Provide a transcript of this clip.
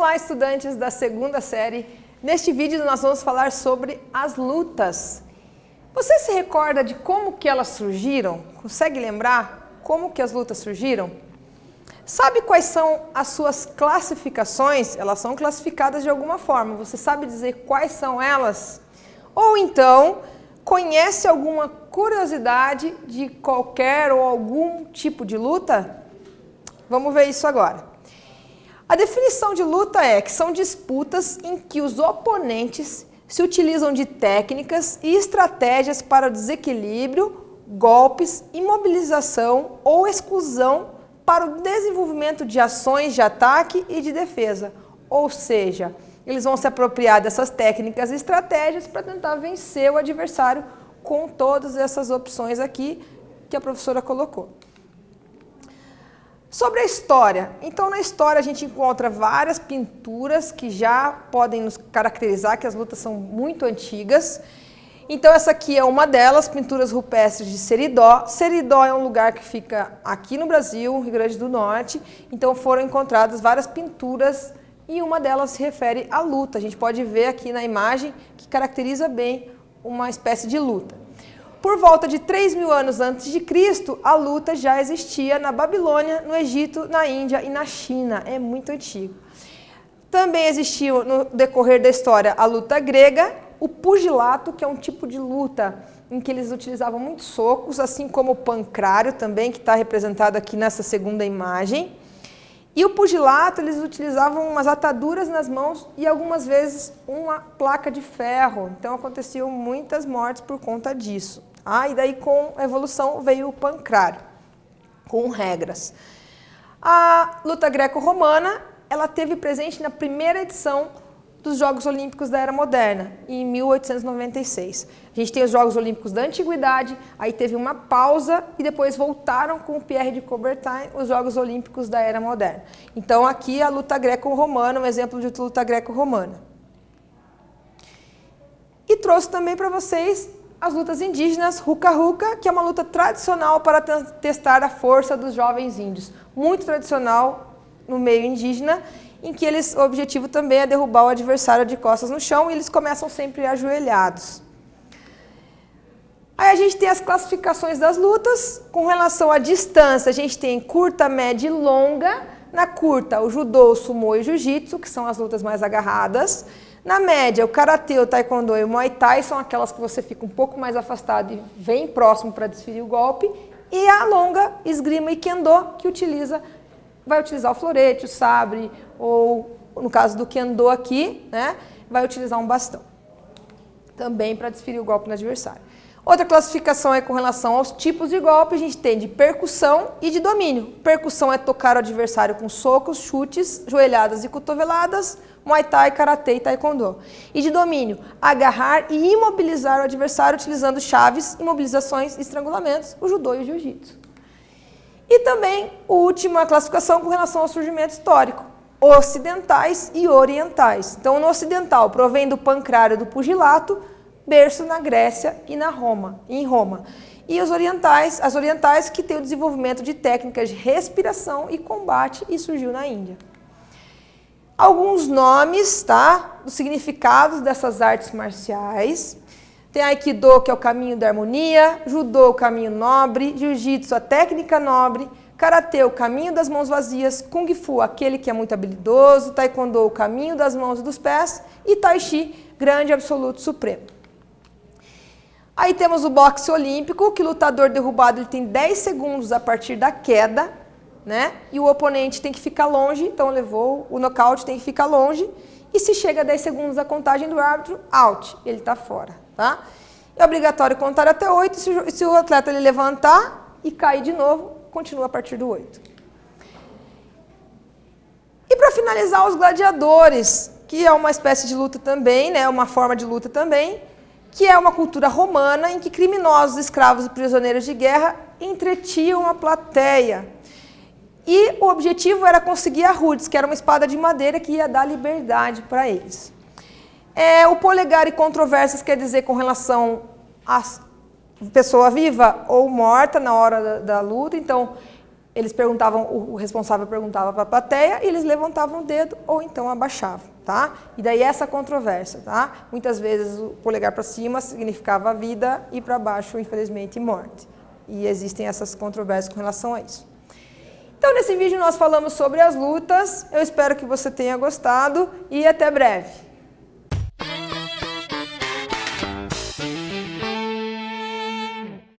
Olá, estudantes da segunda série. Neste vídeo nós vamos falar sobre as lutas. Você se recorda de como que elas surgiram? Consegue lembrar como que as lutas surgiram? Sabe quais são as suas classificações? Elas são classificadas de alguma forma. Você sabe dizer quais são elas? Ou então, conhece alguma curiosidade de qualquer ou algum tipo de luta? Vamos ver isso agora. A definição de luta é que são disputas em que os oponentes se utilizam de técnicas e estratégias para o desequilíbrio, golpes, imobilização ou exclusão para o desenvolvimento de ações de ataque e de defesa. Ou seja, eles vão se apropriar dessas técnicas e estratégias para tentar vencer o adversário com todas essas opções aqui que a professora colocou. Sobre a história. Então, na história a gente encontra várias pinturas que já podem nos caracterizar que as lutas são muito antigas. Então, essa aqui é uma delas, pinturas rupestres de Seridó. Seridó é um lugar que fica aqui no Brasil, Rio Grande do Norte. Então, foram encontradas várias pinturas e uma delas se refere à luta. A gente pode ver aqui na imagem que caracteriza bem uma espécie de luta. Por volta de 3.000 anos antes de Cristo, a luta já existia na Babilônia, no Egito, na Índia e na China. É muito antigo. Também existiu no decorrer da história a luta grega, o pugilato, que é um tipo de luta em que eles utilizavam muitos socos, assim como o pancrário também, que está representado aqui nessa segunda imagem. E o pugilato, eles utilizavam umas ataduras nas mãos e algumas vezes uma placa de ferro. Então aconteciam muitas mortes por conta disso. E daí com a evolução veio o pancrário, com regras. A luta greco-romana, ela teve presente na primeira edição dos Jogos Olímpicos da Era Moderna, em 1896. A gente tem os Jogos Olímpicos da Antiguidade, aí teve uma pausa e depois voltaram com o Pierre de Coubertin os Jogos Olímpicos da Era Moderna. Então aqui a luta greco-romana, um exemplo de luta greco-romana. E trouxe também para vocês as lutas indígenas, Ruca-Ruca, que é uma luta tradicional para testar a força dos jovens índios. Muito tradicional no meio indígena, em que o objetivo também é derrubar o adversário de costas no chão e eles começam sempre ajoelhados. Aí a gente tem as classificações das lutas. Com relação à distância, a gente tem curta, média e longa. Na curta, o judô, o sumô e o jiu-jitsu, que são as lutas mais agarradas. Na média, o karatê, o taekwondo e o muay thai são aquelas que você fica um pouco mais afastado e vem próximo para desferir o golpe. E a longa, esgrima e kendo, que vai utilizar o florete, o sabre, ou no caso do kendo aqui, né, vai utilizar um bastão. Também para desferir o golpe no adversário. Outra classificação é com relação aos tipos de golpe, a gente tem de percussão e de domínio. Percussão é tocar o adversário com socos, chutes, joelhadas e cotoveladas, muay thai, karatê e taekwondo. E de domínio, agarrar e imobilizar o adversário utilizando chaves, imobilizações e estrangulamentos, o judô e o jiu-jitsu. E também a última classificação com relação ao surgimento histórico, ocidentais e orientais. Então, no ocidental, provém do pancrário e do pugilato, berço na Grécia e em Roma. E as orientais que têm o desenvolvimento de técnicas de respiração e combate e surgiu na Índia. Alguns nomes, tá? Os significados dessas artes marciais. Tem Aikido, que é o caminho da harmonia, Judô, o caminho nobre, Jiu-Jitsu, a técnica nobre, Karatê, o caminho das mãos vazias, Kung Fu, aquele que é muito habilidoso, Taekwondo, o caminho das mãos e dos pés, e Tai Chi, grande absoluto supremo. Aí temos o boxe olímpico, que o lutador derrubado ele tem 10 segundos a partir da queda, né? E o oponente tem que ficar longe, então levou o nocaute, tem que ficar longe, e se chega a 10 segundos da contagem do árbitro, out, ele está fora. Tá? É obrigatório contar até 8, se o atleta ele levantar e cair de novo, continua a partir do 8. E para finalizar, os gladiadores, que é uma espécie de luta também, né, uma forma de luta também, que é uma cultura romana em que criminosos, escravos e prisioneiros de guerra entretinham a plateia. E o objetivo era conseguir a rudes, que era uma espada de madeira que ia dar liberdade para eles. O polegar e controvérsias quer dizer com relação a pessoa viva ou morta na hora da luta. Então, eles perguntavam, o responsável perguntava para a plateia e eles levantavam o dedo ou então abaixavam, tá? E daí essa controvérsia, tá? Muitas vezes o polegar para cima significava vida e para baixo, infelizmente, morte. E existem essas controvérsias com relação a isso. Então, nesse vídeo nós falamos sobre as lutas. Eu espero que você tenha gostado e até breve.